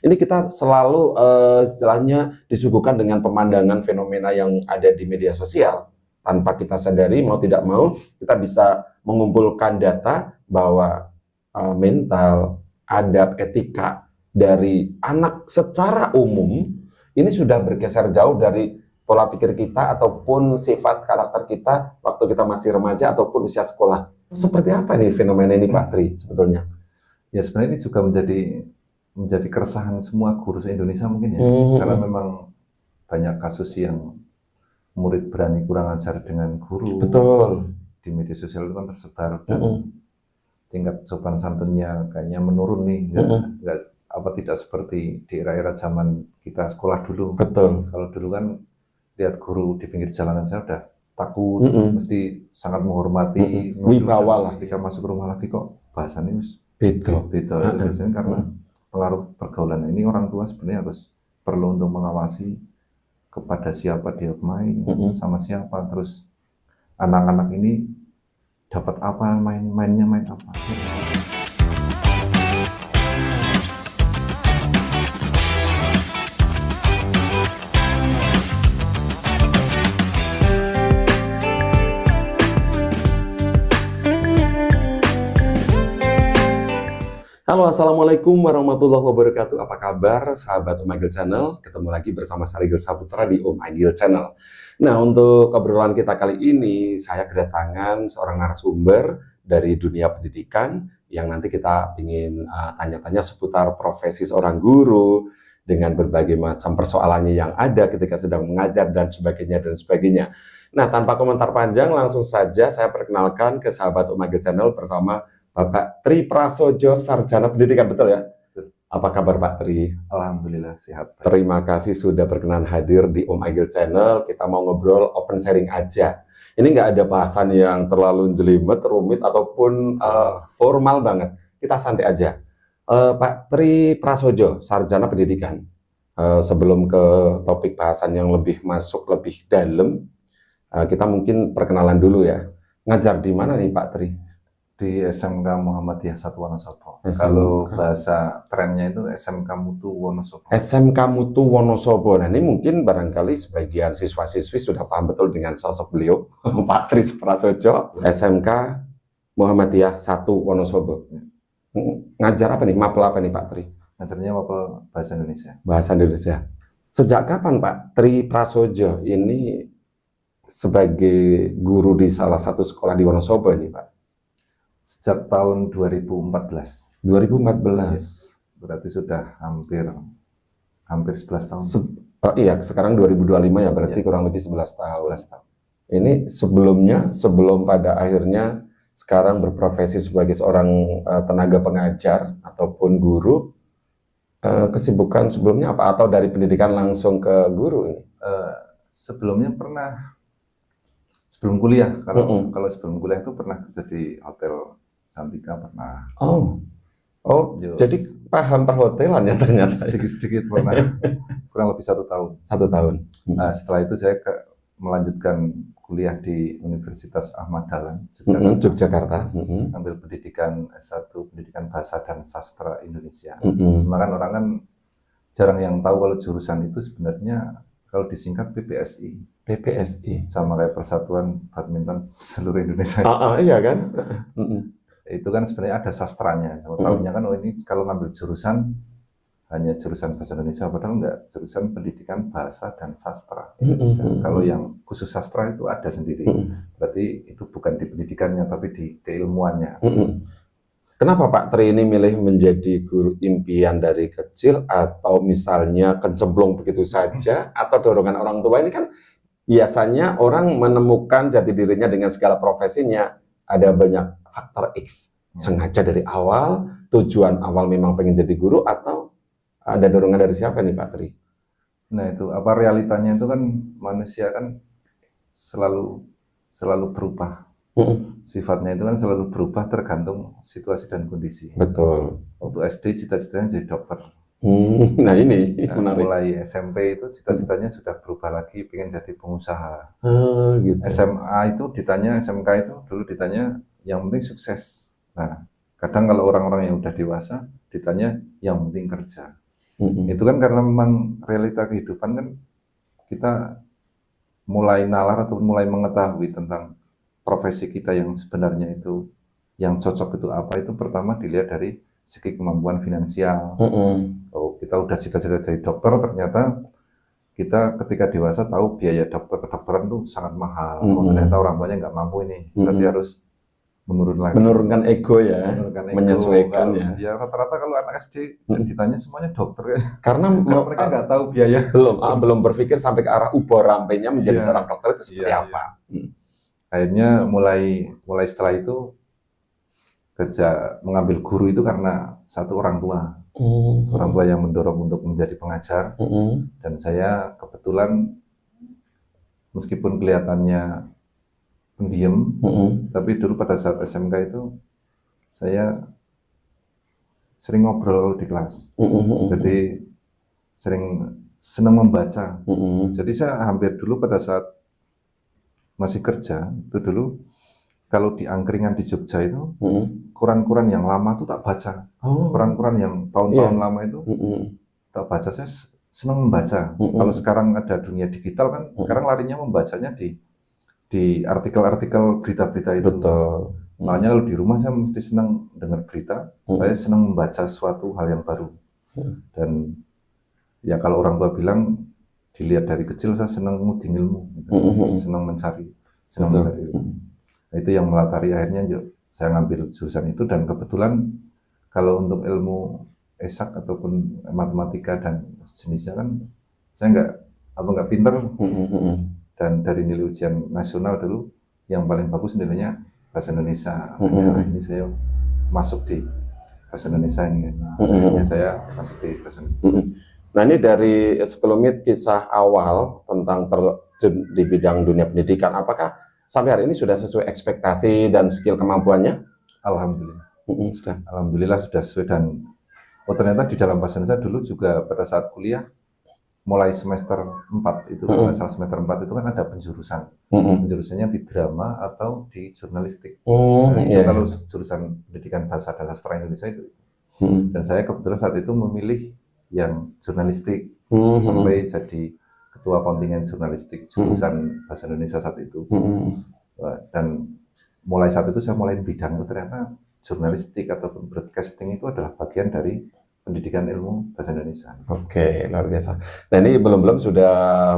Ini kita selalu istilahnya disuguhkan dengan pemandangan fenomena yang ada di media sosial. Tanpa kita sadari, mau tidak mau, kita bisa mengumpulkan data bahwa mental, adab, etika dari anak secara umum ini sudah bergeser jauh dari pola pikir kita ataupun sifat karakter kita waktu kita masih remaja ataupun usia sekolah. Seperti apa nih fenomena ini Pak Tri sebetulnya? Ya sebenarnya ini juga menjadi keresahan semua guru se-Indonesia mungkin ya, karena memang banyak kasus yang murid berani kurang ajar dengan guru. Betul. Di media sosial itu kan tersebar dan tingkat sopan santunnya kayaknya menurun nih, tidak seperti di era-era zaman kita sekolah dulu. Betul. Kalau dulu kan lihat guru di pinggir jalanan saya udah takut, mesti sangat menghormati, wibawa lah. Ketika masuk rumah lagi kok bahasannya beda. Itu biasanya karena pengaruh pergaulan. Ini orang tua sebenarnya harus perlu untuk mengawasi kepada siapa dia main, sama siapa, terus anak-anak ini dapat apa, mainnya main apa. Halo, assalamualaikum warahmatullahi wabarakatuh. Apa kabar sahabat Om Agil Channel? Ketemu lagi bersama saya Rigel Saputra di Om Agil Channel. Nah, untuk obrolan kita kali ini, saya kedatangan seorang narasumber dari dunia pendidikan yang nanti kita ingin tanya-tanya seputar profesi seorang guru dengan berbagai macam persoalannya yang ada ketika sedang mengajar dan sebagainya dan sebagainya. Nah, tanpa komentar panjang, langsung saja saya perkenalkan ke sahabat Om Agil Channel bersama Bapak Tri Prasojo, Sarjana Pendidikan, betul ya? Apa kabar Pak Tri? Alhamdulillah sehat. Terima kasih sudah berkenan hadir di Om Agil Channel. Kita mau ngobrol open sharing aja. Ini nggak ada bahasan yang terlalu jelimet, rumit, ataupun formal banget. Kita santai aja. Pak Tri Prasojo, Sarjana Pendidikan. Sebelum ke topik bahasan yang lebih masuk, lebih dalam, kita mungkin perkenalan dulu ya. Ngajar di mana nih Pak Tri? Di SMK Muhammadiyah 1 Wonosobo. Kalau bahasa trennya itu SMK Mutu Wonosobo. SMK Mutu Wonosobo. Nah, ini mungkin barangkali sebagian siswa-siswi sudah paham betul dengan sosok beliau, Pak Tri Prasojo, SMK Muhammadiyah 1 Wonosobo. Ngajar apa nih? Mapel apa nih Pak Tri? Ngajarnya mapel bahasa Indonesia. Bahasa Indonesia. Sejak kapan Pak Tri Prasojo ini sebagai guru di salah satu sekolah di Wonosobo ini Pak? Sejak tahun 2014. 2014. Berarti sudah hampir 11 tahun. Iya, sekarang 2025 ya, berarti kurang lebih 11 tahun. 11 tahun. Ini sebelum pada akhirnya sekarang berprofesi sebagai seorang tenaga pengajar ataupun guru, kesibukan sebelumnya apa? Atau dari pendidikan langsung ke guru ini? Sebelumnya pernah, sebelum kuliah, kalau sebelum kuliah itu pernah kerja di Hotel Santika pernah. Jadi paham perhotelan ya ternyata. Sedikit-sedikit pernah, kurang lebih 1 tahun. 1 tahun. Nah, setelah itu saya melanjutkan kuliah di Universitas Ahmad Dahlan, Yogyakarta. Ambil pendidikan S1, pendidikan Bahasa dan Sastra Indonesia. Cuma kan orang kan jarang yang tahu kalau jurusan itu sebenarnya kalau disingkat PPSI. PPSI. Sama kayak Persatuan Badminton Seluruh Indonesia. Iya kan? Itu kan sebenarnya ada sastranya. Tahunya kan ini kalau ngambil jurusan hanya jurusan Bahasa Indonesia, padahal enggak, jurusan Pendidikan Bahasa dan Sastra Indonesia. Kalau yang khusus sastra itu ada sendiri. Berarti itu bukan di pendidikannya tapi di keilmuannya. Kenapa Pak Tri ini milih menjadi guru impian dari kecil atau misalnya kecemplung begitu saja atau dorongan orang tua? Ini kan biasanya orang menemukan jati dirinya dengan segala profesinya. Ada banyak faktor X. Sengaja dari awal, tujuan awal memang pengen jadi guru atau ada dorongan dari siapa nih Pak Tri? Nah itu, apa realitanya itu kan manusia kan selalu berubah. Sifatnya itu kan selalu berubah tergantung situasi dan kondisi. Betul. Waktu SD cita-citanya jadi dokter. Nah ini menarik. Mulai SMP itu cita-citanya sudah berubah lagi, pengen jadi pengusaha. Gitu. SMA itu ditanya, SMK itu dulu ditanya yang penting sukses. Nah kadang kalau orang-orang yang udah dewasa ditanya yang penting kerja. Itu kan karena memang realita kehidupan kan kita mulai nalar atau mulai mengetahui tentang profesi kita yang sebenarnya itu, yang cocok itu apa, itu pertama dilihat dari segi kemampuan finansial. Oh, kita udah cita-cita jadi dokter, ternyata kita ketika dewasa tahu biaya kedokteran itu sangat mahal. Oh, ternyata orang tuanya nggak mampu ini, berarti harus menurunkan ego ya, menyesuaikan ya. Ya rata-rata kalau anak SD ditanya semuanya dokter ya. Karena mereka nggak tahu biaya, belum berpikir sampai ke arah ubur rampenya menjadi seorang dokter itu seperti apa. Akhirnya mulai setelah itu kerja mengambil guru itu karena satu orang tua yang mendorong untuk menjadi pengajar, dan saya kebetulan meskipun kelihatannya pendiam, tapi dulu pada saat SMK itu saya sering ngobrol di kelas, jadi sering senang membaca. Jadi saya hampir dulu pada saat masih kerja itu dulu, kalau di angkringan di Jogja itu koran-koran yang lama tuh tak baca, koran-koran yang tahun-tahun lama itu tak baca. Saya senang membaca. Kalau sekarang ada dunia digital kan, sekarang larinya membacanya di artikel-artikel berita-berita itu. Betul. Makanya kalau di rumah saya mesti senang dengar berita, saya senang membaca suatu hal yang baru. Dan ya kalau orang tua bilang, dilihat dari kecil saya senang nguding ilmu, senang mencari ilmu. Nah, itu yang melatari akhirnya saya ngambil jurusan itu, dan kebetulan kalau untuk ilmu esak ataupun matematika dan jenisnya kan saya nggak pinter. Dan dari nilai ujian nasional dulu yang paling bagus nilainya bahasa Indonesia. Nah, ini saya masuk di bahasa Indonesia ini. Akhirnya saya masuk di bahasa Indonesia. Nah, ini dari sebelumnya kisah awal tentang terjun di bidang dunia pendidikan, apakah sampai hari ini sudah sesuai ekspektasi dan skill kemampuannya? Alhamdulillah. Sudah. Alhamdulillah sudah sesuai. Dan ternyata di dalam bahasa Indonesia dulu juga pada saat kuliah, mulai semester 4 itu, salah semester 4 itu kan ada penjurusan. Penjurusannya di drama atau di jurnalistik. Itu kalau jurusan pendidikan bahasa dan sastra Indonesia itu. Dan saya kebetulan saat itu memilih yang jurnalistik, sampai jadi ketua kontingen jurnalistik jurusan bahasa Indonesia saat itu. Dan mulai saat itu saya mulai bidang itu, ternyata jurnalistik ataupun broadcasting itu adalah bagian dari pendidikan ilmu bahasa Indonesia. Oke, luar biasa. Nah, ini belum sudah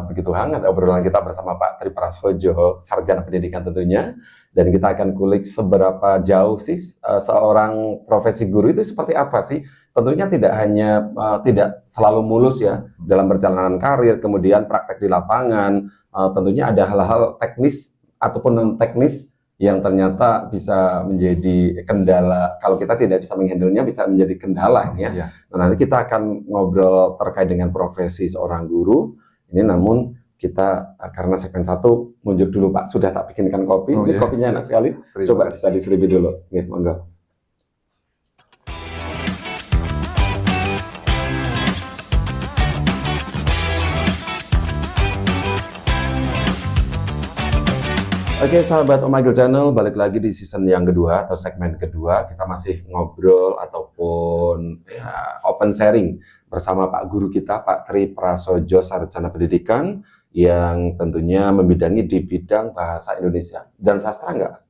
begitu hangat obrolan kita bersama Pak Tri Prasojo, sarjana pendidikan tentunya, dan kita akan kulik seberapa jauh sih seorang profesi guru itu seperti apa sih. Tentunya tidak hanya tidak selalu mulus ya dalam perjalanan karir, kemudian praktek di lapangan, tentunya ada hal-hal teknis ataupun non teknis yang ternyata bisa menjadi kendala. Kalau kita tidak bisa menghandle-nya, bisa menjadi kendala ya. Nah, nanti kita akan ngobrol terkait dengan profesi seorang guru. Ini namun kita karena segmen 1 munjuk dulu Pak. Sudah tak bikinkan kopi. Ini kopinya enak sekali. Coba bisa diserebi dulu. Nih, monggo. Oke, sahabat Omegle Channel, balik lagi di season yang kedua atau segmen kedua. Kita masih ngobrol ataupun ya, open sharing bersama Pak Guru kita, Pak Tri Prasojo, sarjana pendidikan yang tentunya membidangi di bidang bahasa Indonesia dan sastra enggak?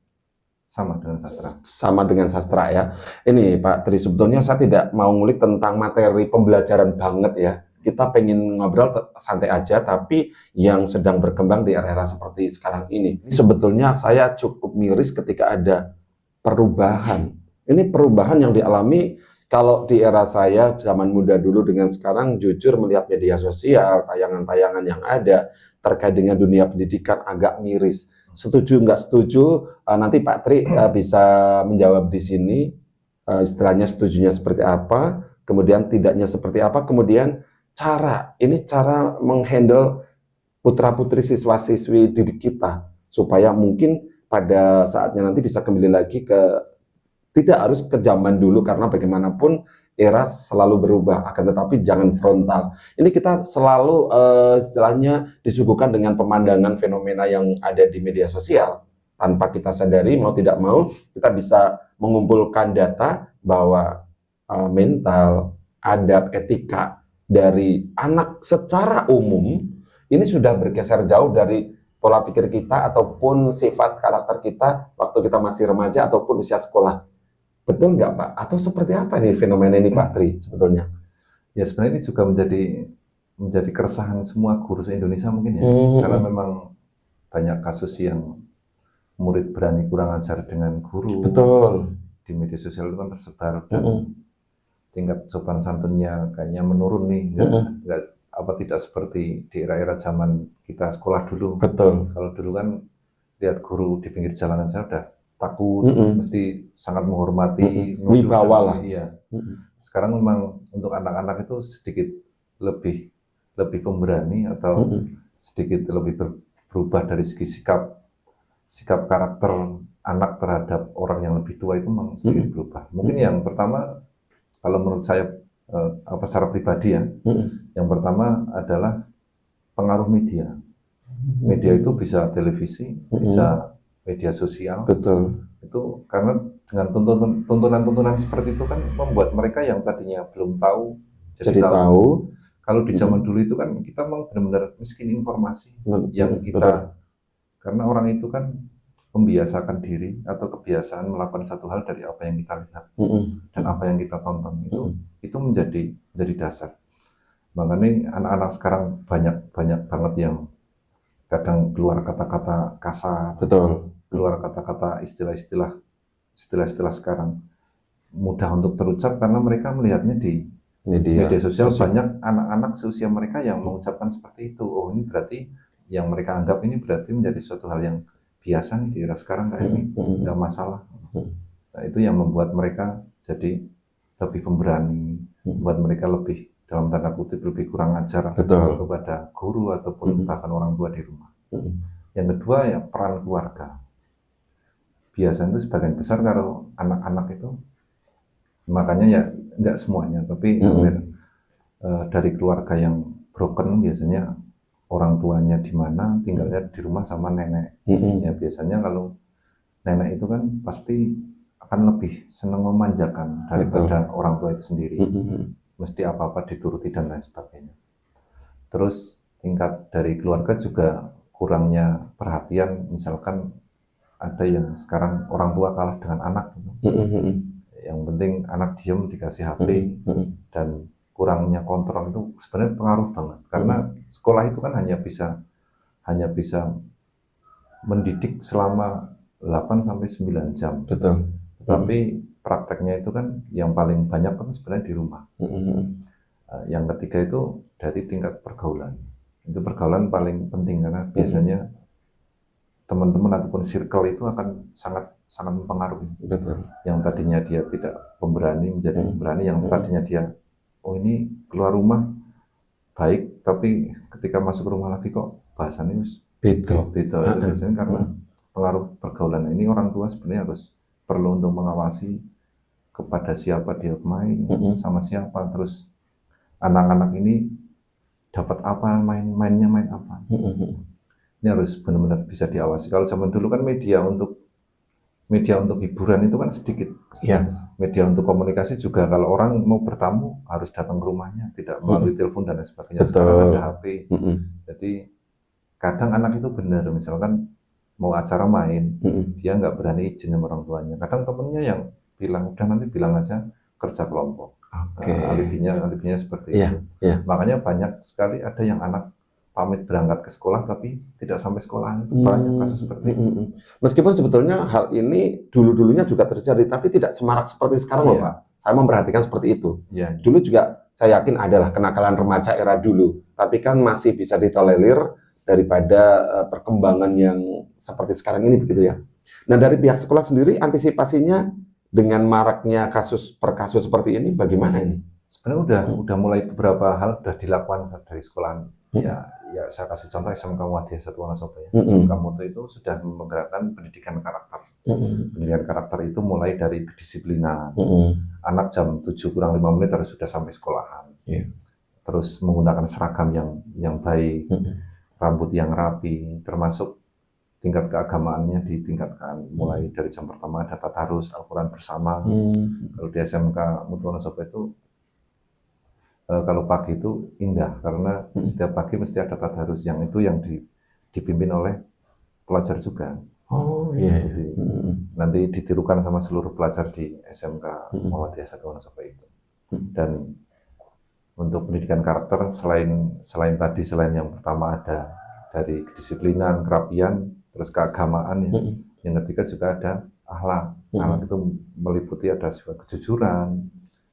Sama dengan sastra. Sama dengan sastra ya. Ini Pak Tri, sebetulnya saya tidak mau ngulik tentang materi pembelajaran banget ya. Kita pengen ngobrol santai aja, tapi yang sedang berkembang di era-era seperti sekarang ini. Sebetulnya saya cukup miris ketika ada perubahan. Ini perubahan yang dialami kalau di era saya zaman muda dulu dengan sekarang, jujur melihat media sosial, tayangan-tayangan yang ada terkait dengan dunia pendidikan agak miris. Setuju nggak setuju? Nanti Pak Tri bisa menjawab di sini. Istilahnya setujunya seperti apa, kemudian tidaknya seperti apa, kemudian cara menghandle putra-putri siswa-siswi didik kita supaya mungkin pada saatnya nanti bisa kembali lagi tidak harus ke zaman dulu, karena bagaimanapun era selalu berubah, akan tetapi jangan frontal. Ini kita selalu istilahnya disuguhkan dengan pemandangan fenomena yang ada di media sosial. Tanpa kita sadari, mau tidak mau, kita bisa mengumpulkan data bahwa mental, adab, etika dari anak secara umum ini sudah bergeser jauh dari pola pikir kita ataupun sifat karakter kita waktu kita masih remaja ataupun usia sekolah. Betul nggak Pak? Atau seperti apa nih fenomena ini Pak Tri sebetulnya? Ya sebenarnya ini juga menjadi keresahan semua guru se-Indonesia mungkin ya, karena memang banyak kasus yang murid berani kurang ajar dengan guru. Betul. Di media sosial itu kan tersebar dan tingkat sopan santunnya kayaknya menurun nih, tidak seperti di era-era zaman kita sekolah dulu. Betul. Kalau dulu kan lihat guru di pinggir jalanan saya udah takut, mesti sangat menghormati, wibawa lah. Iya. Sekarang memang untuk anak-anak itu sedikit lebih pemberani atau sedikit lebih berubah dari segi sikap karakter anak terhadap orang yang lebih tua itu memang sedikit berubah. Mungkin yang pertama, kalau menurut saya secara pribadi ya, yang pertama adalah pengaruh media. Media itu bisa televisi, bisa media sosial. Betul. Itu karena dengan tuntunan-tuntunan seperti itu kan membuat mereka yang tadinya belum tahu jadi tahu. Kalau di zaman dulu itu kan kita memang benar-benar miskin informasi yang kita, karena orang itu kan membiasakan diri atau kebiasaan melakukan satu hal dari apa yang kita lihat dan apa yang kita tonton itu menjadi dasar. Makanya anak-anak sekarang banyak banget yang kadang keluar kata-kata kasar, keluar kata-kata istilah-istilah sekarang mudah untuk terucap karena mereka melihatnya di media sosial. Banyak anak-anak seusia mereka yang mengucapkan seperti itu. Oh, ini berarti yang mereka anggap ini berarti menjadi suatu hal yang biasa nih di era sekarang, kayak ini nggak masalah. Nah, itu yang membuat mereka jadi lebih pemberani, membuat mereka lebih, dalam tanda kutip, lebih kurang ajar kepada guru ataupun bahkan orang tua di rumah. Yang kedua ya peran keluarga. Biasanya itu sebagian besar kalau anak-anak itu, makanya ya nggak semuanya, tapi hampir dari keluarga yang broken biasanya orang tuanya di mana, tinggalnya di rumah sama nenek. Ya biasanya kalau nenek itu kan pasti akan lebih senang memanjakan daripada orang tua itu sendiri. Mesti apa-apa dituruti dan lain sebagainya. Terus tingkat dari keluarga juga kurangnya perhatian, misalkan ada yang sekarang orang tua kalah dengan anak gitu. Yang penting anak diem dikasih HP dan kurangnya kontrol itu sebenarnya pengaruh banget, karena sekolah itu kan hanya bisa mendidik selama 8-9 jam. Betul. Tetapi prakteknya itu kan yang paling banyak kan sebenarnya di rumah. Yang ketiga itu dari tingkat pergaulan. Itu pergaulan paling penting karena biasanya teman-teman ataupun circle itu akan sangat mempengaruhi. Betul. Yang tadinya dia tidak pemberani menjadi pemberani, yang tadinya dia oh ini keluar rumah baik, tapi ketika masuk rumah lagi kok bahasannya beda. Itu biasanya karena pengaruh pergaulan. Ini orang tua sebenarnya harus perlu untuk mengawasi kepada siapa dia main, sama siapa, terus anak-anak ini dapat apa, mainnya main apa. Ini harus benar-benar bisa diawasi. Kalau zaman dulu kan media untuk hiburan itu kan sedikit. Media untuk komunikasi juga, kalau orang mau bertamu harus datang ke rumahnya, tidak melalui telepon dan lain sebagainya. Sekarang ada HP. Jadi kadang anak itu benar, misalkan mau acara main, dia nggak berani izin sama orang tuanya. Kadang temennya yang bilang, udah nanti bilang aja kerja kelompok. Alibinya seperti itu. Makanya banyak sekali ada yang anak pamit berangkat ke sekolah tapi tidak sampai sekolah. Itu banyak kasus seperti itu. Meskipun sebetulnya hal ini dulu-dulunya juga terjadi, tapi tidak semarak seperti sekarang loh Pak. Saya memperhatikan seperti itu. Dulu juga saya yakin adalah kenakalan remaja era dulu, tapi kan masih bisa ditolerir daripada perkembangan yang seperti sekarang ini, begitu ya. Nah, dari pihak sekolah sendiri antisipasinya dengan maraknya kasus per kasus seperti ini bagaimana ini? Sebenarnya udah mulai beberapa hal sudah dilakukan dari sekolahan. Ya saya kasih contoh SMK Muhammadiyah 1 Wonosobo ya. SMK Mutu itu sudah menggerakkan pendidikan karakter. Pendidikan karakter itu mulai dari kedisiplinan. Anak jam 7:05 harus sudah sampai sekolahan. Terus menggunakan seragam yang baik, rambut yang rapi, termasuk tingkat keagamaannya ditingkatkan. Mulai dari jam pertama ada tadarus Al-Quran bersama. Kalau di SMK Mutu Wonosobo itu kalau pagi itu indah karena setiap pagi mesti ada tadarus yang itu yang dipimpin oleh pelajar juga. Oh iya. Jadi nanti ditirukan sama seluruh pelajar di SMK Muhammadiyah 1 Wonosobo itu. Dan untuk pendidikan karakter selain yang pertama ada dari kedisiplinan, kerapian, terus keagamaan ya. Yang ketiga juga ada akhlak. Akhlak itu meliputi ada sifat kejujuran,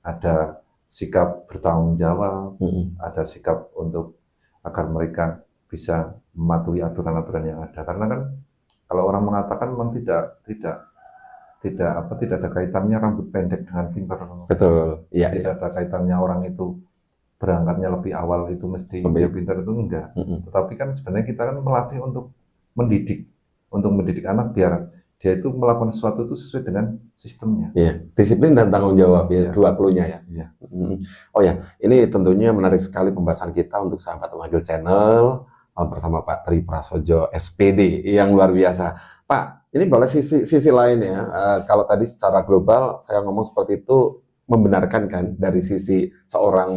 ada sikap bertanggung jawab, ada sikap untuk agar mereka bisa mematuhi aturan-aturan yang ada. Karena kan kalau orang mengatakan memang tidak ada kaitannya rambut pendek dengan pintar. Betul. Iya. Tidak ada kaitannya orang itu berangkatnya lebih awal itu mesti dia pintar, itu enggak. Tetapi kan sebenarnya kita kan melatih untuk mendidik anak biar dia itu melakukan sesuatu itu sesuai dengan sistemnya. Iya, disiplin dan tanggung jawab ya, dua cluenya ya. Iya. Oh ya, ini tentunya menarik sekali pembahasan kita untuk sahabat Om Agil Channel bersama Pak Tri Prasojo SPD yang luar biasa. Pak, ini boleh sisi lain ya. Kalau tadi secara global saya ngomong seperti itu membenarkan kan dari sisi seorang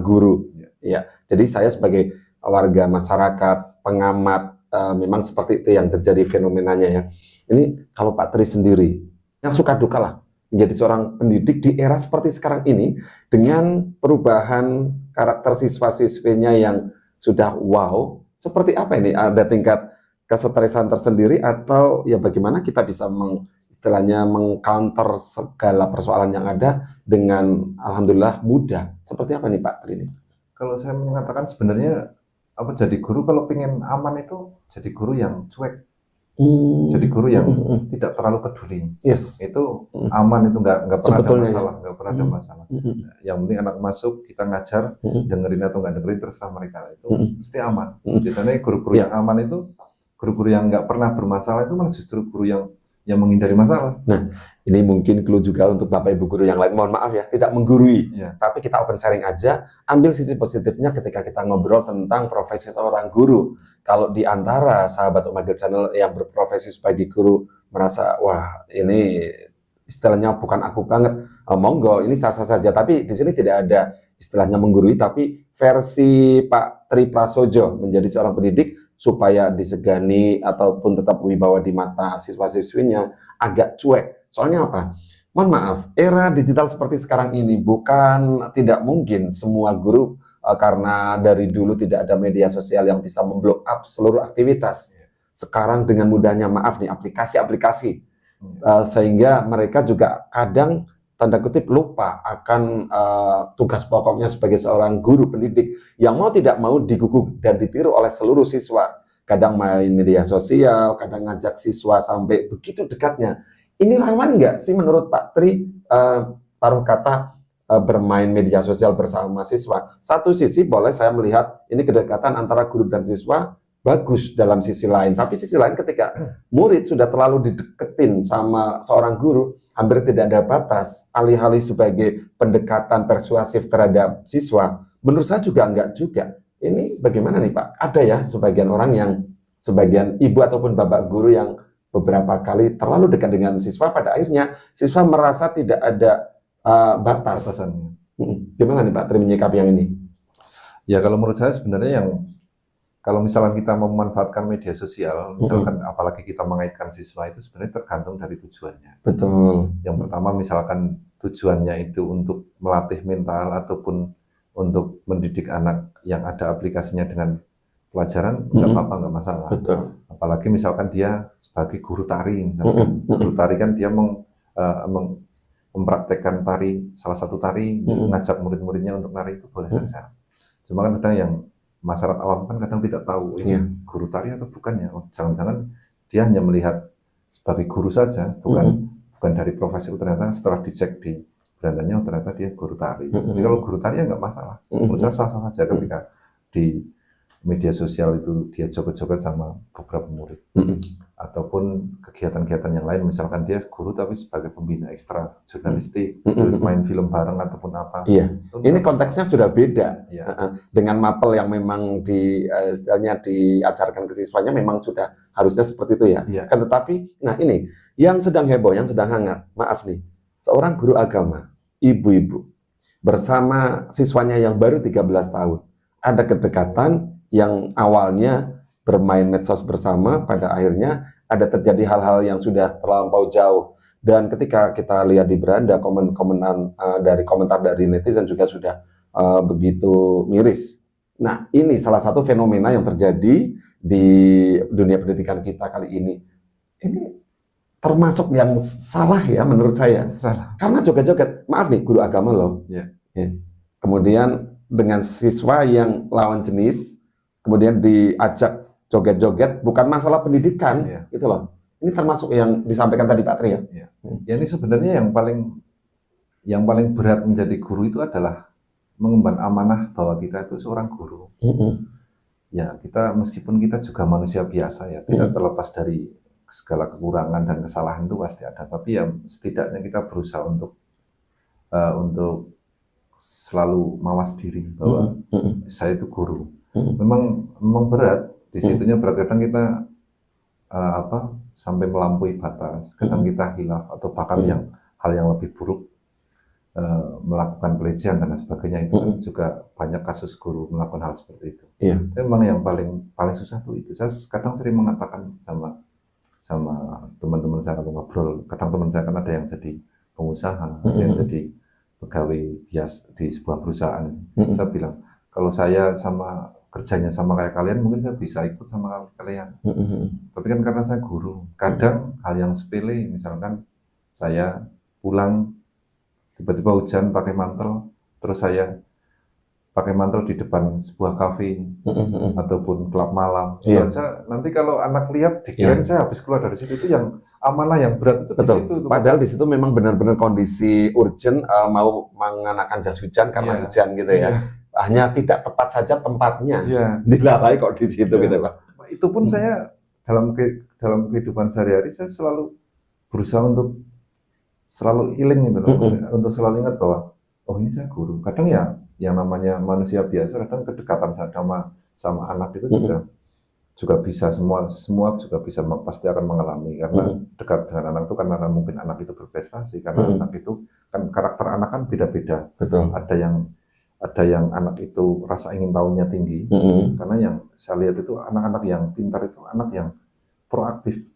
guru. Ya. Jadi saya sebagai warga masyarakat, pengamat, memang seperti itu yang terjadi fenomenanya ya. Ini kalau Pak Tri sendiri, yang suka duka lah menjadi seorang pendidik di era seperti sekarang ini dengan perubahan karakter siswa-siswinya yang sudah wow, seperti apa ini? Ada tingkat kesetresan tersendiri atau ya bagaimana kita bisa istilahnya mengcounter segala persoalan yang ada dengan alhamdulillah mudah. Seperti apa nih Pak Tri ini? Kalau saya mengatakan sebenarnya jadi guru kalau pengen aman itu jadi guru yang cuek. Jadi guru yang tidak terlalu peduli. Yes. Itu aman, itu nggak pernah ada masalah, nggak pernah ada masalah. Yang penting anak masuk, kita ngajar, dengerin atau nggak dengerin terserah mereka, itu mesti aman. Biasanya guru-guru yang aman itu, guru-guru yang nggak pernah bermasalah itu malah justru guru yang menghindari masalah. Nah, ini mungkin clue juga untuk Bapak Ibu guru yang lain. Mohon maaf ya, tidak menggurui. Tapi kita open sharing aja, ambil sisi positifnya ketika kita ngobrol tentang profesi seorang guru. Kalau di antara sahabat Om Agil Channel yang berprofesi sebagai guru merasa, wah ini istilahnya bukan aku banget, monggo, ini sah-sah saja. Tapi di sini tidak ada istilahnya menggurui, tapi versi Pak Tri Prasojo menjadi seorang pendidik supaya disegani ataupun tetap wibawa di mata siswa-siswinya agak cuek. Soalnya apa? Mohon maaf, era digital seperti sekarang ini bukan tidak mungkin semua guru karena dari dulu tidak ada media sosial yang bisa memblow up seluruh aktivitas. Sekarang dengan mudahnya, maaf nih, aplikasi-aplikasi sehingga mereka juga kadang tanda kutip lupa akan tugas pokoknya sebagai seorang guru pendidik yang mau tidak mau diguguk dan ditiru oleh seluruh siswa. Kadang main media sosial, kadang ngajak siswa sampai begitu dekatnya. Ini rawan nggak sih menurut Pak Tri taruh kata bermain media sosial bersama siswa? Satu sisi boleh saya melihat ini kedekatan antara guru dan siswa bagus dalam sisi lain. Tapi sisi lain ketika murid sudah terlalu dideketin sama seorang guru, hampir tidak ada batas, alih-alih sebagai pendekatan persuasif terhadap siswa, menurut saya juga enggak juga. Ini bagaimana nih Pak? Ada ya sebagian orang sebagian ibu ataupun bapak guru yang beberapa kali terlalu dekat dengan siswa, pada akhirnya siswa merasa tidak ada batasannya. Gimana nih Pak Tri menyikapi yang ini? Ya kalau menurut saya sebenarnya kalau misalkan kita memanfaatkan media sosial, misalkan apalagi kita mengaitkan siswa, itu sebenarnya tergantung dari tujuannya. Betul. Yang pertama misalkan tujuannya itu untuk melatih mental ataupun untuk mendidik anak yang ada aplikasinya dengan pelajaran, nggak apa-apa, nggak masalah. Betul. Apalagi misalkan dia sebagai guru tari, misalkan guru tari kan dia mempraktekkan salah satu tari, mengajak murid-muridnya untuk nari, itu boleh saja. Cuma kan kadang yang masyarakat awam kan kadang tidak tahu ini guru tari atau bukan ya. Jangan-jangan dia hanya melihat sebagai guru saja, bukan dari profesi. Ternyata setelah dicek di berandanya, ternyata dia guru tari. Jadi kalau guru tari ya nggak masalah. Menurut saya sah-sah saja ketika di media sosial itu dia joget-joget sama beberapa murid. Ataupun kegiatan-kegiatan yang lain, misalkan dia guru tapi sebagai pembina ekstra jurnalistik, terus main film bareng ataupun apa. Iya. Ini konteksnya sudah beda. Dengan mapel yang memang istilahnya diajarkan ke siswanya memang sudah harusnya seperti itu ya. Kan tetapi, nah ini yang sedang heboh, yang sedang hangat. Maaf nih, seorang guru agama, ibu-ibu bersama siswanya yang baru 13 tahun. Ada kedekatan yang awalnya bermain medsos bersama, pada akhirnya ada terjadi hal-hal yang sudah terlampau jauh. Dan ketika kita lihat di beranda, komentar dari netizen juga sudah begitu miris. Nah, ini salah satu fenomena yang terjadi di dunia pendidikan kita kali ini. Ini termasuk yang salah ya menurut saya. Salah. Karena joget-joget, maaf nih guru agama loh. Ya. Ya. Kemudian dengan siswa yang lawan jenis, kemudian diajak joget-joget, bukan masalah pendidikan, gitu loh. Ini termasuk yang disampaikan tadi Pak Tri ya. Ya ini sebenarnya yang paling berat menjadi guru itu adalah mengemban amanah bahwa kita itu seorang guru. Ya kita meskipun kita juga manusia biasa ya, tidak terlepas dari segala kekurangan dan kesalahan itu pasti ada. Tapi ya setidaknya kita berusaha untuk selalu mawas diri bahwa saya itu guru. Memang berat. Di situnya berat, kadang kita sampai melampaui batas, kadang kita hilaf atau bahkan hal yang lebih buruk, melakukan pelecehan dan sebagainya, itu kan juga banyak kasus guru melakukan hal seperti itu. Memang yang paling susah tuh itu. Saya kadang sering mengatakan sama teman-teman saya kalau ngobrol, kadang teman saya kan ada yang jadi pengusaha, ada yang jadi pegawai bias di sebuah perusahaan. Saya bilang, kalau saya kerjanya sama kayak kalian, mungkin saya bisa ikut sama kalian. Tapi kan karena saya guru, kadang hal yang sepele, misalkan saya pulang tiba-tiba hujan pakai mantel, terus saya pakai mantel di depan sebuah kafe ataupun klub malam. Nanti kalau anak lihat dikira saya habis keluar dari situ, itu yang amanah yang berat itu. Betul. Di situ. Padahal di situ memang benar-benar kondisi urgent, mau mengenakan jas hujan karena hujan gitu ya. Hanya tidak tepat saja tempatnya, dilalai kok di situ gitu Pak. Itu pun saya dalam kehidupan sehari-hari saya selalu berusaha untuk selalu iling gitu, untuk selalu ingat bahwa oh ini saya guru. Kadang ya yang namanya manusia biasa, kadang kedekatan sama anak itu juga bisa semua juga bisa pasti akan mengalami, karena dekat dengan anak itu karena mungkin anak itu berprestasi, karena anak itu kan karakter anak kan beda-beda. Betul. Ada yang anak itu rasa ingin tahunya tinggi, karena yang saya lihat itu anak-anak yang pintar itu anak yang proaktif,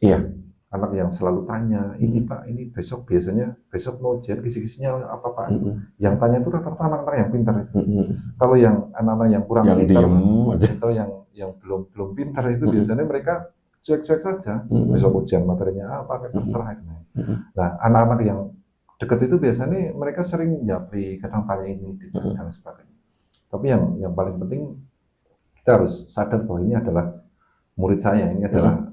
anak yang selalu tanya, ini Pak, ini besok mau ujian kisi-kisinya apa Pak? Yang tanya itu rata-rata anak-anak yang pintar itu. Kalau yang anak-anak yang kurang pintar atau yang belum pintar itu biasanya mereka cuek-cuek saja. Besok ujian materinya apa, terserah itu. Nah, anak-anak yang dekat itu biasanya mereka sering japri, kadang tanya ini dan sebagainya. Tapi yang paling penting kita harus sadar bahwa ini adalah murid saya, ini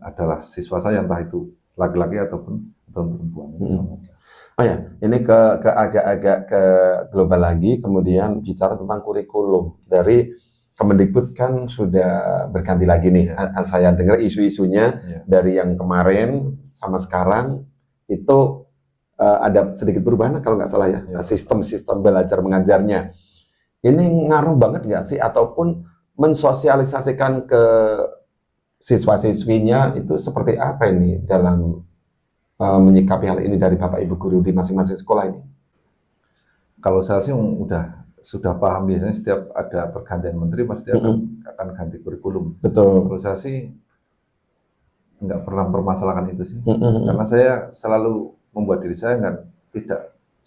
adalah siswa saya, entah itu laki-laki ataupun perempuan. Itu sama aja. Oh ya, ini ke agak-agak ke global lagi, kemudian bicara tentang kurikulum dari Kemendikbud kan sudah berganti lagi nih. Saya dengar isu-isunya dari yang kemarin sama sekarang itu ada sedikit perubahan kalau nggak salah ya, sistem belajar mengajarnya. Ini ngaruh banget nggak sih, ataupun mensosialisasikan ke siswa-siswinya itu seperti apa ini dalam menyikapi hal ini dari Bapak Ibu guru di masing-masing sekolah ini? Kalau saya sih sudah paham, biasanya setiap ada pergantian menteri pasti akan ganti kurikulum. Betul. Kalau saya sih nggak pernah mempermasalahkan itu sih, karena saya selalu membuat diri saya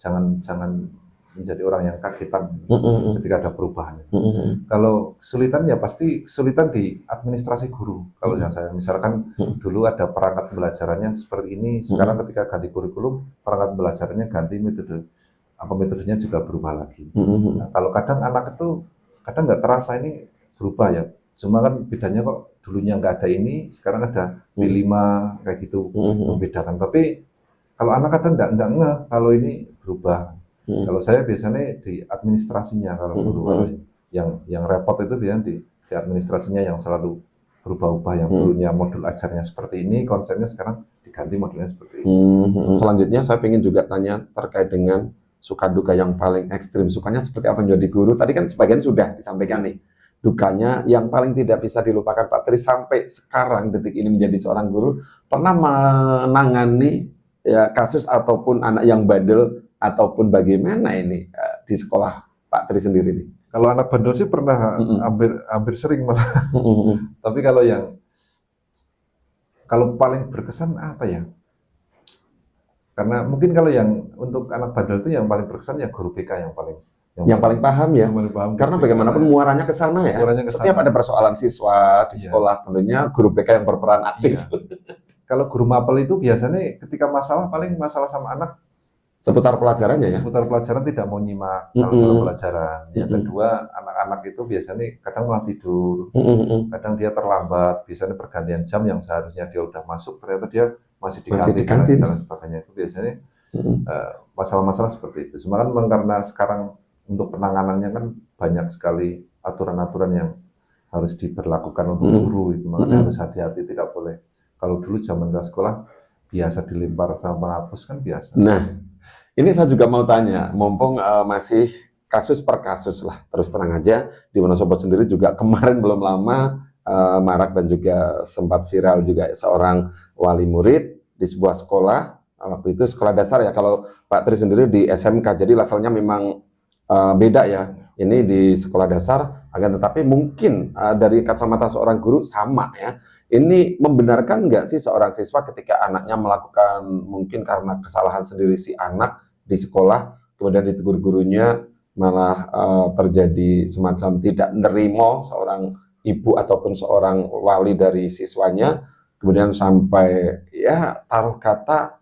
jangan menjadi orang yang kagetan ketika ada perubahan. Kalau kesulitan ya pasti kesulitan di administrasi guru. Kalau yang saya misalkan dulu ada perangkat pembelajarannya seperti ini, sekarang ketika ganti kurikulum perangkat pembelajarannya ganti, metodenya juga berubah lagi. Nah, kalau kadang anak itu kadang nggak terasa ini berubah ya. Cuma kan bedanya kok dulunya nggak ada ini, sekarang ada P5 kayak gitu membedakan. Tapi kalau anak kadang nggak ngeh kalau ini berubah. Kalau saya biasanya di administrasinya, kalau guru yang repot itu biasanya di administrasinya yang selalu berubah-ubah, yang dulunya modul ajarnya seperti ini, konsepnya sekarang diganti modulnya seperti ini. Selanjutnya saya ingin juga tanya terkait dengan suka duka yang paling ekstrim. Sukanya seperti apa menjadi guru? Tadi kan sebagian sudah disampaikan nih. Dukanya yang paling tidak bisa dilupakan Pak Tri sampai sekarang detik ini menjadi seorang guru, pernah menangani ya kasus ataupun anak yang bandel ataupun bagaimana ini di sekolah Pak Tri sendiri nih? Kalau anak bandel sih pernah hampir sering malah. Tapi kalau paling berkesan apa ya? Karena mungkin kalau yang untuk anak bandel itu yang paling berkesan ya guru BK yang paling paham ya. yang paling paham. Karena bagaimanapun muaranya ke sana ya. Setiap ada persoalan siswa di sekolah, tentunya guru BK yang berperan aktif. Kalau guru mapel itu biasanya ketika paling masalah sama anak seputar pelajarannya ya. Seputar pelajaran tidak mau nyimak kalau pelajaran. Yang kedua, anak-anak itu biasanya kadang malah tidur, kadang dia terlambat, biasanya pergantian jam yang seharusnya dia udah masuk, ternyata dia masih di kantin dan sebagainya. Itu biasanya masalah-masalah seperti itu. Cuma kan karena sekarang untuk penanganannya kan banyak sekali aturan-aturan yang harus diberlakukan untuk guru, itu makanya harus hati-hati, tidak boleh. Kalau dulu zaman ke sekolah biasa dilempar sama penghapus kan biasa. Nah, ini saya juga mau tanya, mumpung masih kasus per kasus lah, terus terang aja, di Wonosobo sendiri juga kemarin belum lama marak dan juga sempat viral juga seorang wali murid di sebuah sekolah, waktu itu sekolah dasar ya, kalau Pak Tri sendiri di SMK, jadi levelnya memang beda ya, ini di sekolah dasar, akan tetapi mungkin dari kacamata seorang guru sama ya, ini membenarkan nggak sih seorang siswa ketika anaknya melakukan mungkin karena kesalahan sendiri si anak, di sekolah, kemudian ditegur gurunya, malah terjadi semacam tidak nerimo seorang ibu ataupun seorang wali dari siswanya, kemudian sampai ya taruh kata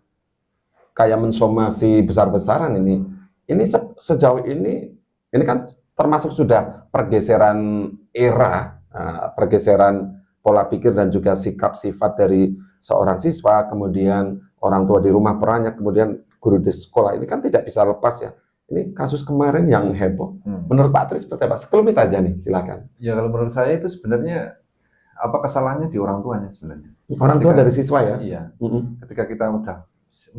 kayak mensomasi besar-besaran ini. Ini sejauh ini kan termasuk sudah pergeseran era, pergeseran pola pikir dan juga sikap sifat dari seorang siswa, kemudian orang tua di rumah perannya, kemudian guru di sekolah, ini kan tidak bisa lepas ya. Ini kasus kemarin yang heboh. Menurut Pak Tri seperti apa? Sekelumit aja nih, silakan. Ya kalau menurut saya itu sebenarnya apa kesalahannya di orang tuanya sebenarnya. Orang tua dari siswa ya? Iya. Ketika kita udah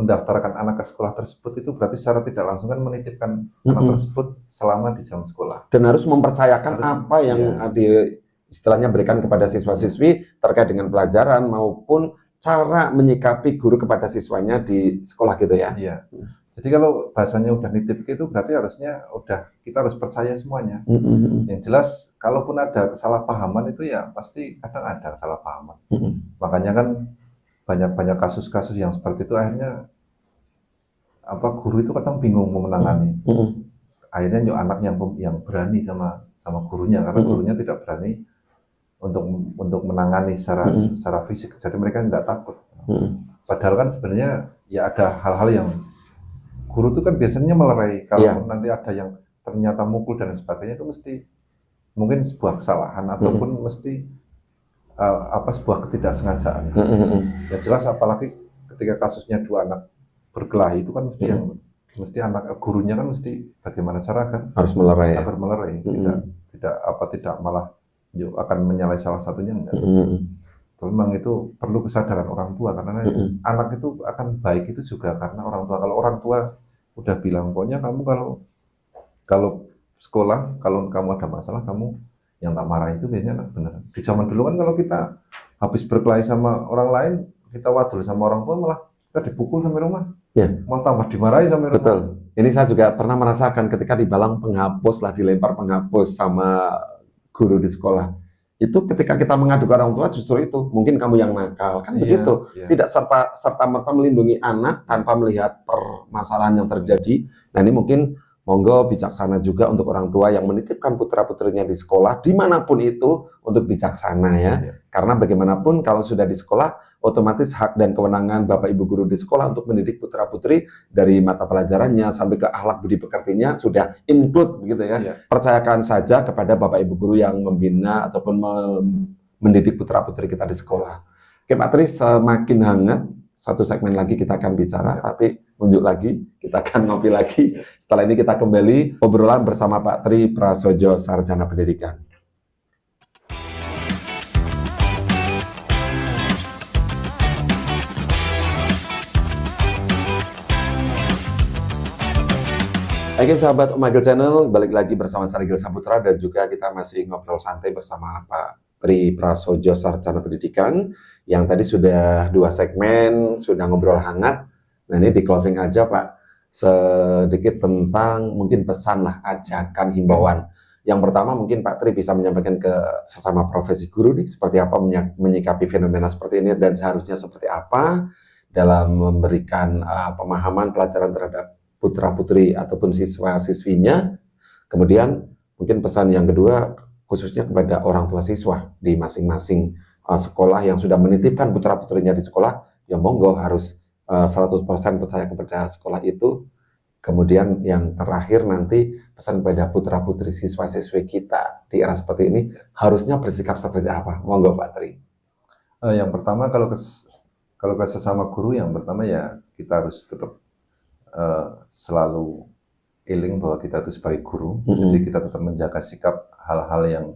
mendaftarkan anak ke sekolah tersebut, itu berarti secara tidak langsung kan menitipkan anak tersebut selama di jam sekolah. Dan harus mempercayakan apa yang istilahnya berikan kepada siswa-siswi terkait dengan pelajaran maupun cara menyikapi guru kepada siswanya di sekolah gitu ya. Iya. Jadi kalau bahasanya udah nitip itu berarti harusnya kita harus percaya semuanya. Yang jelas kalaupun ada kesalahpahaman itu ya pasti kadang ada kesalahpahaman. Makanya kan banyak kasus-kasus yang seperti itu akhirnya guru itu kadang bingung mau menangani. Akhirnya anak yang berani sama gurunya karena gurunya tidak berani untuk menangani secara fisik, jadi mereka nggak takut. Padahal kan sebenarnya ya ada hal-hal yang guru itu kan biasanya melerai. Kalau nanti ada yang ternyata mukul dan sebagainya, itu mesti mungkin sebuah kesalahan ataupun mesti sebuah ketidaksengajaan. Yang jelas apalagi ketika kasusnya dua anak berkelahi itu kan mesti anak gurunya kan mesti bagaimana cara harus melerai, agar melerai, tidak malah akan menyalahi salah satunya, enggak. Memang itu perlu kesadaran orang tua karena anak itu akan baik itu juga karena orang tua. Kalau orang tua udah bilang pokoknya kamu kalau sekolah kalau kamu ada masalah kamu yang tak marah, itu biasanya anak benar. Di zaman dulu kan kalau kita habis berkelahi sama orang lain, kita wadul sama orang tua malah kita dipukul sampai rumah. Malah tambah dimarahi sampai rumah. Betul. Ini saya juga pernah merasakan ketika dibalang penghapus lah, dilempar penghapus sama guru di sekolah. Itu ketika kita mengadu ke orang tua justru itu, mungkin kamu yang nakal, kan begitu. Tidak serta-merta melindungi anak tanpa melihat permasalahan yang terjadi. Nah ini mungkin monggo bijaksana juga untuk orang tua yang menitipkan putra-putrinya di sekolah, dimanapun itu, untuk bijaksana ya. Karena bagaimanapun kalau sudah di sekolah, otomatis hak dan kewenangan Bapak Ibu guru di sekolah untuk mendidik putra-putri dari mata pelajarannya sampai ke akhlak budi pekertinya sudah include begitu ya. Percayakan saja kepada Bapak Ibu guru yang membina ataupun mendidik putra-putri kita di sekolah. Oke Pak Tri, semakin hangat. Satu segmen lagi kita akan bicara, tapi unjuk lagi, kita akan ngopi lagi. Setelah ini kita kembali obrolan bersama Pak Tri Prasojo, Sarjana Pendidikan. Oke sahabat Omagil Channel, balik lagi bersama saya Rigel Saputra dan juga kita masih ngobrol santai bersama Pak Tri Prasojo, Sarjana Pendidikan, yang tadi sudah 2 segmen, sudah ngobrol hangat. Nah ini di closing aja Pak, sedikit tentang mungkin pesan lah, ajakan, himbauan. Yang pertama mungkin Pak Tri bisa menyampaikan ke sesama profesi guru nih, seperti apa menyikapi fenomena seperti ini dan seharusnya seperti apa dalam memberikan pemahaman pelajaran terhadap putra-putri ataupun siswa-siswinya. Kemudian mungkin pesan yang kedua khususnya kepada orang tua siswa di masing-masing sekolah yang sudah menitipkan putra-putrinya di sekolah, ya monggo harus 100% percaya kepada sekolah itu. Kemudian yang terakhir nanti pesan pada putra-putri siswa-siswi kita di era seperti ini harusnya bersikap seperti apa? Monggo Pak Tri. Yang pertama kalau ke sesama guru, yang pertama ya kita harus tetap selalu iling bahwa kita itu sebagai guru, jadi kita tetap menjaga sikap hal-hal yang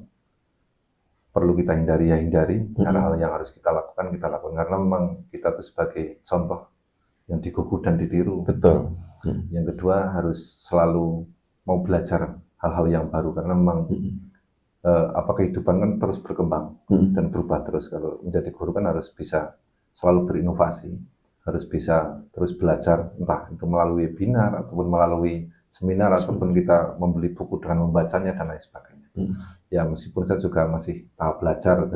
perlu kita hindari ya hindari, hal-hal yang harus kita lakukan karena memang kita itu sebagai contoh yang digugu dan ditiru. Betul. Yang kedua harus selalu mau belajar hal-hal yang baru karena memang kehidupan kan terus berkembang dan berubah terus. Kalau menjadi guru kan harus bisa selalu berinovasi, harus bisa terus belajar, entah itu melalui webinar ataupun melalui seminar ataupun kita membeli buku dengan membacanya dan lain sebagainya. Ya meskipun saya juga masih tahap belajar,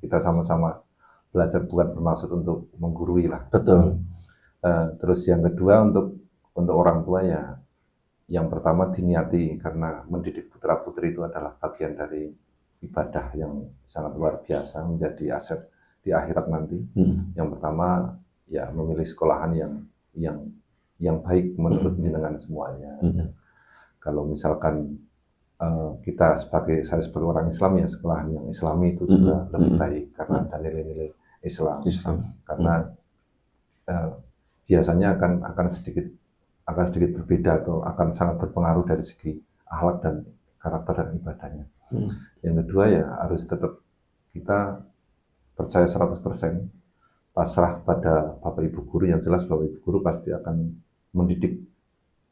kita sama-sama belajar, bukan bermaksud untuk menggurui lah. Betul. Terus yang kedua untuk orang tua ya, yang pertama diniati karena mendidik putra-putri itu adalah bagian dari ibadah yang sangat luar biasa, menjadi aset di akhirat nanti. Yang pertama ya memilih sekolahan yang baik menurut jenengan semuanya. Kalau misalkan saya sebagai orang Islam ya, sekolahan yang Islami itu juga lebih baik karena ada nilai-nilai Islam. Karena biasanya akan sedikit berbeda atau akan sangat berpengaruh dari segi akhlak dan karakter dan ibadahnya. Yang kedua ya harus tetap kita percaya 100%, pasrah pada Bapak Ibu guru. Yang jelas Bapak Ibu guru pasti akan mendidik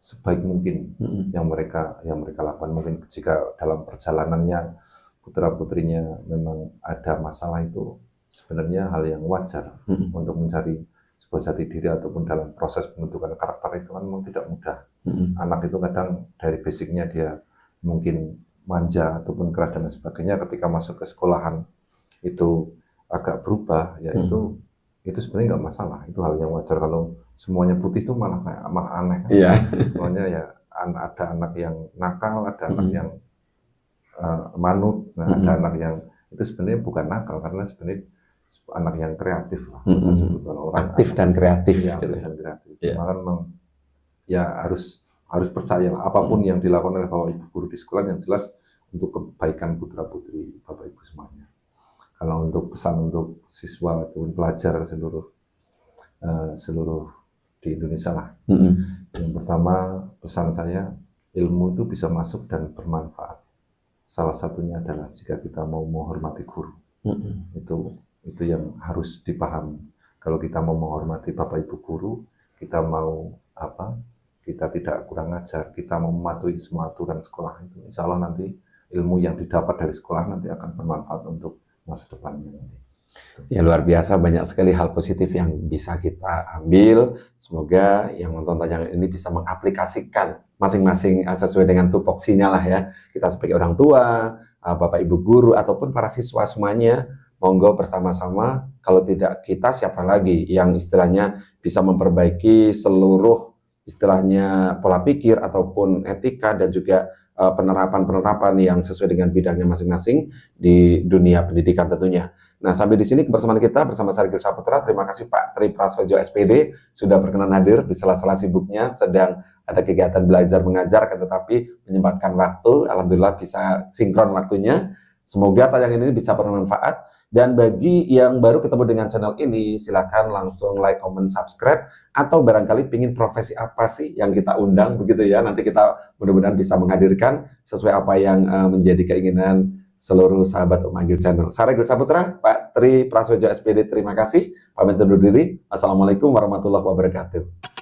sebaik mungkin yang mereka lakukan. Mungkin jika dalam perjalanannya putra-putrinya memang ada masalah, itu sebenarnya hal yang wajar untuk mencari sebuah jati diri ataupun dalam proses pembentukan karakter itu kan memang tidak mudah. Anak itu kadang dari basicnya dia mungkin manja ataupun keras dan sebagainya, ketika masuk ke sekolahan itu agak berubah ya, itu sebenarnya nggak masalah, itu hal yang wajar. Kalau semuanya putih itu malah aneh. Semuanya ya ada anak yang nakal, ada anak yang manut, ada anak yang itu sebenarnya bukan nakal, karena sebenarnya anak yang kreatif lah, saya sebut orang aktif dan kreatif. Ya, gitu. Dan kreatif. Maka memang ya harus percaya lah, apapun yang dilakukan oleh Bapak Ibu guru di sekolah, yang jelas untuk kebaikan putra putri Bapak Ibu semuanya. Kalau untuk pesan untuk siswa atau pelajar seluruh di Indonesia lah, yang pertama pesan saya, ilmu itu bisa masuk dan bermanfaat. Salah satunya adalah jika kita mau menghormati guru. Itu yang harus dipahami. Kalau kita mau menghormati Bapak Ibu guru, kita mau kita tidak kurang ajar, kita mau mematuhi semua aturan sekolah itu, insya Allah nanti ilmu yang didapat dari sekolah nanti akan bermanfaat untuk masa depannya nanti. Ya luar biasa, banyak sekali hal positif yang bisa kita ambil. Semoga yang nonton tayangan ini bisa mengaplikasikan masing-masing sesuai dengan tupoksinya lah ya. Kita sebagai orang tua, Bapak Ibu guru ataupun para siswa semuanya, monggo bersama-sama. Kalau tidak kita, siapa lagi yang istilahnya bisa memperbaiki seluruh istilahnya pola pikir ataupun etika dan juga penerapan-penerapan yang sesuai dengan bidangnya masing-masing di dunia pendidikan tentunya. Nah, sampai di sini kebersamaan kita bersama Sarigil Saputra. Terima kasih Pak Tri Prasojo SPD sudah berkenan hadir di sela-sela sibuknya, sedang ada kegiatan belajar mengajar, tetapi menyempatkan waktu. Alhamdulillah bisa sinkron waktunya. Semoga tayangan ini bisa bermanfaat. Dan bagi yang baru ketemu dengan channel ini, silakan langsung like, comment, subscribe. Atau barangkali pingin profesi apa sih yang kita undang, begitu ya. Nanti kita mudah-mudahan bisa menghadirkan sesuai apa yang menjadi keinginan seluruh sahabat Agil Channel. Sarigil Saputra, Pak Tri Prasojo SPD, terima kasih. Pamit undur diri. Assalamualaikum warahmatullahi wabarakatuh.